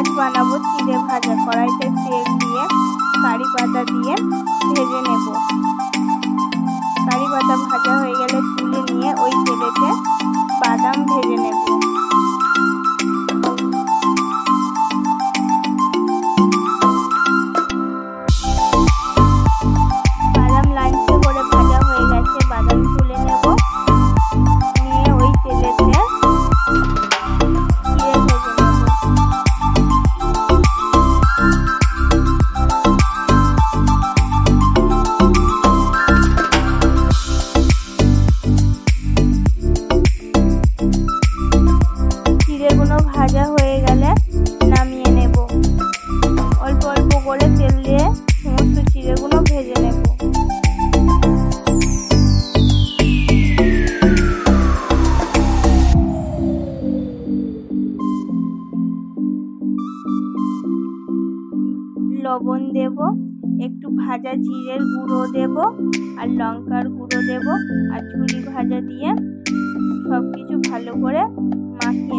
আজ বানাবো চিড়ে ভাজা। কড়াইতে তেল দিয়ে কারি পাতা দিয়ে ভেজে নেব। কারি পাতা ভাজা হয়ে গেলে তুলে নিয়ে ওই তেলেতে বাদাম ভেজে নেব। বাদাম লালচে করে ভাজা হয়ে গেছে, বাদাম তুলে নেব। নিয়ে ওই তেলেতে চিড়ে ভেজে নেব। চিড়েগুলো ভাজা হয়ে গেলে নামিয়ে নেব। অল্প অল্প করে তেল দিয়ে সমস্ত চিড়েগুলো ভেজে নেব। লবণ দেব, একটু ভাজা জিরের গুঁড়ো দেব, আর লঙ্কার গুঁড়ো দেব, আর ঝুরি ভাজা দিয়ে সবকিছু ভালো করে মাখিয়ে